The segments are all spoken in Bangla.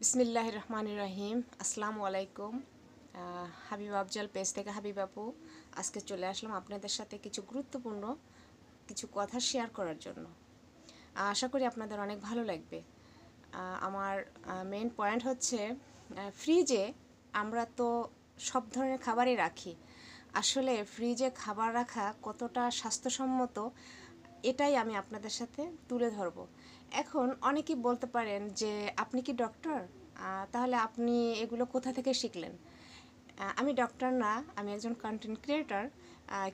বিসমিল্লাহির রহমানির রহিম। আসসালামু আলাইকুম। হাবিব আফজাল পেজ থেকে হাবিব আপু আজকে চলে আসলাম আপনাদের সাথে কিছু গুরুত্বপূর্ণ কিছু কথা শেয়ার করার জন্য। আশা করি আপনাদের অনেক ভালো লাগবে। আমার মেইন পয়েন্ট হচ্ছে ফ্রিজে আমরা তো সব ধরনের খাবারই রাখি। আসলে ফ্রিজে খাবার রাখা কতটা স্বাস্থ্যসম্মত এটাই আমি আপনাদের সাথে তুলে ধরব। এখন অনেকেই বলতে পারেন যে আপনি কি ডক্টর? তাহলে আপনি এগুলো কোথা থেকে শিখলেন? আমি ডক্টর না, আমি একজন কন্টেন্ট ক্রিয়েটর,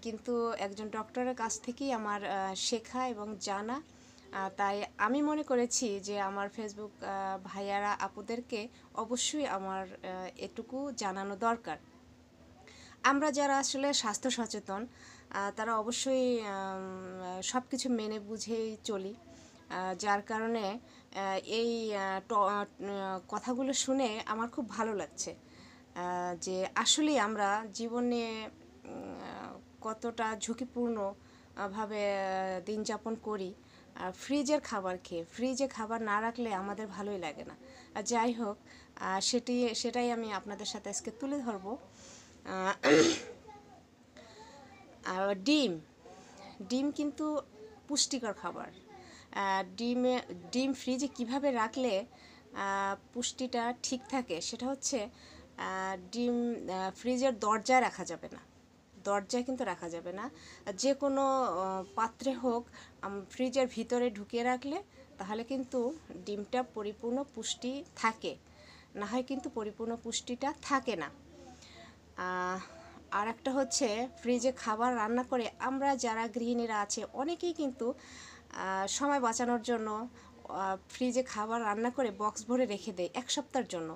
কিন্তু একজন ডক্টরের কাছ থেকেই আমার শেখা এবং জানা। তাই আমি মনে করেছি যে আমার ফেসবুক ভাইয়ারা আপুদেরকে অবশ্যই আমার এটুকু জানানো দরকার। আমরা যারা আসলে স্বাস্থ্য সচেতন তারা অবশ্যই সব কিছু মেনে বুঝেই চলি, যার কারণে এই কথাগুলো শুনে আমার খুব ভালো লাগছে যে আসলেই আমরা জীবনে কতটা ঝুঁকিপূর্ণ ভাবে দিন যাপন করি ফ্রিজের খাবার খেয়ে। ফ্রিজে খাবার না রাখলে আমাদের ভালোই লাগে না। যাই হোক, সেটাই আমি আপনাদের সাথে আজকে তুলে ধরবো। আর ডিম কিন্তু পুষ্টিকর খাবার। ডিমে ডিম ফ্রিজে কিভাবে রাখলে পুষ্টিটা ঠিক থাকে সেটা হচ্ছে ডিম ফ্রিজের দরজায় রাখা যাবে না। দরজায় কিন্তু রাখা যাবে না, যে কোনো পাত্রে হোক ফ্রিজের ভিতরে ঢুকিয়ে রাখলে তাহলে কিন্তু ডিমটা পরিপূর্ণ পুষ্টি থাকে, না হয় কিন্তু পরিপূর্ণ পুষ্টিটা থাকে না। আর একটা হচ্ছে ফ্রিজে খাবার রান্না করে আমরা যারা গৃহিণীরা আছে অনেকেই কিন্তু সময় বাঁচানোর জন্য ফ্রিজে খাবার রান্না করে বক্স ভরে রেখে দেয় এক সপ্তাহের জন্য।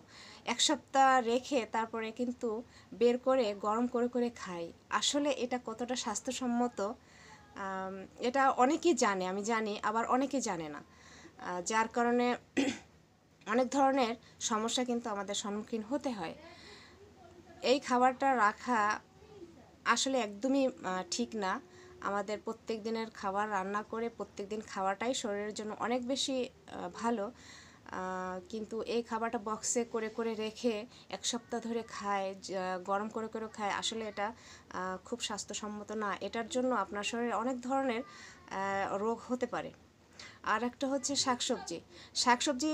এক সপ্তাহ রেখে তারপরে কিন্তু বের করে গরম করে করে খাই। আসলে এটা কতটা স্বাস্থ্যসম্মত এটা অনেকেই জানে, আমি জানি, আবার অনেকে জানে না, যার কারণে অনেক ধরনের সমস্যা কিন্তু আমাদের সম্মুখীন হতে হয়। এই খাবারটা রাখা আসলে একদমই ঠিক না। আমাদের প্রত্যেক দিনের খাবার রান্না করে প্রত্যেক দিন খাওয়াটাই শরীরের জন্য অনেক বেশি ভালো, কিন্তু এই খাবারটা বক্সে করে করে রেখে এক সপ্তাহ ধরে খায়, গরম করে করে খায়, আসলে এটা খুব স্বাস্থ্যসম্মত না। এটার জন্য আপনার শরীরে অনেক ধরনের রোগ হতে পারে। আর একটা হচ্ছে শাকসবজি। শাকসবজি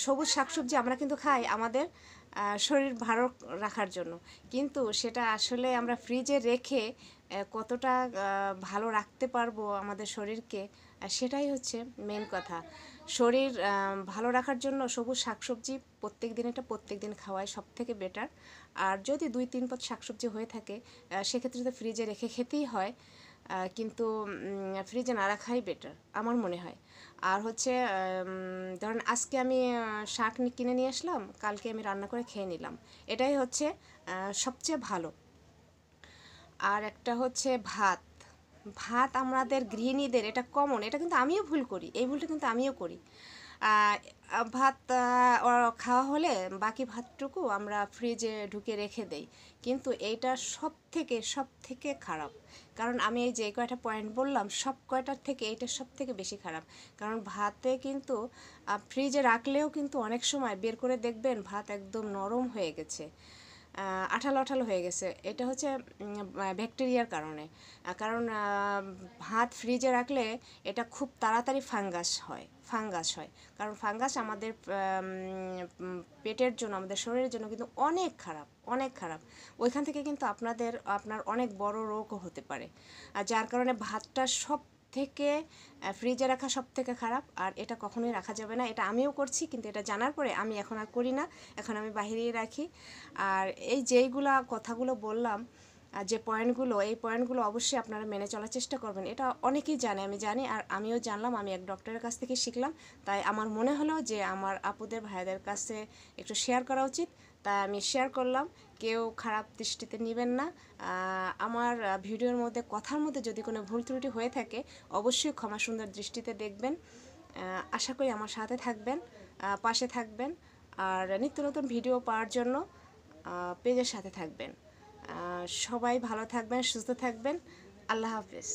সবুজ শাকসবজি আমরা কিন্তু খাই আমাদের শরীর ভালো রাখার জন্য, কিন্তু সেটা আসলে আমরা ফ্রিজে রেখে কতটা ভালো রাখতে পারবো আমাদের শরীরকে, সেটাই হচ্ছে মেন কথা। শরীর ভালো রাখার জন্য সবুজ শাকসবজি প্রত্যেক দিন খাওয়াই সব থেকে বেটার। আর যদি 2-3 পদ শাকসবজি হয়ে থাকে সেক্ষেত্রে তো ফ্রিজে রেখে খেতেই হয়, কিন্তু ফ্রিজে না রাখাই বেটার আমার মনে হয়। আর হচ্ছে ধরেন আজকে আমি শাক কিনে নিয়ে আসলাম, কালকে আমি রান্না করে খেয়ে নিলাম, এটাই হচ্ছে সবচেয়ে ভালো। আর একটা হচ্ছে ভাত। ভাত আমাদের গৃহিণীদের এটা কমন, এটা কিন্তু আমিও ভুল করি, এই ভুলটা কিন্তু আমিও করি। ভাত খাওয়া হলে বাকি ভাতটুকু আমরা ফ্রিজে ঢুকে রেখে দেই, কিন্তু এইটা সব থেকে খারাপ। কারণ আমি এই যে কয়টা পয়েন্ট বললাম সব কয়টার থেকে এইটা সব থেকে বেশি খারাপ। কারণ ভাতে কিন্তু ফ্রিজে রাখলেও কিন্তু অনেক সময় বের করে দেখবেন ভাত একদম নরম হয়ে গেছে, আঠালো আঠালো হয়ে গেছে। এটা হচ্ছে ব্যাকটেরিয়ার কারণে। কারণ ভাত ফ্রিজে রাখলে এটা খুব তাড়াতাড়ি ফাঙ্গাস হয়। কারণ ফাঙ্গাস আমাদের পেটের জন্য, আমাদের শরীরের জন্য কিন্তু অনেক খারাপ। ওইখান থেকে কিন্তু আপনার অনেক বড় রোগও হতে পারে। আর যার কারণে ভাতটা থেকে ফ্রিজে রাখা সব থেকে খারাপ, আর এটা কখনোই রাখা যাবে না। এটা আমিও করছি, কিন্তু এটা জানার পরে আমি এখন আর করি না, এখন আমি বাহিরেই রাখি। আর যেইগুলা কথাগুলো বললাম, যে পয়েন্টগুলো, এই পয়েন্টগুলো অবশ্যই আপনারা মেনে চলার চেষ্টা করবেন। এটা অনেকেই জানে, আমি জানি, আর আমিও জানলাম, আমি এক ডক্টরের কাছ থেকে শিখলাম। তাই আমার মনে হলো যে আমার আপুদের ভাইদের কাছে একটু শেয়ার করা উচিত, তাই আমি শেয়ার করলাম। কেউ খারাপ দৃষ্টিতে নেবেন না। আমার ভিডিওর মধ্যে কথার মধ্যে যদি কোনো ভুল ত্রুটি হয়ে থাকে অবশ্যই ক্ষমা সুন্দর দৃষ্টিতে দেখবেন। আশা করি আমার সাথে থাকবেন, পাশে থাকবেন, আর নিত্য নতুন ভিডিও পাওয়ার জন্য পেজের সাথে থাকবেন। সবাই ভালো থাকবেন, সুস্থ থাকবেন। আল্লাহ হাফেজ।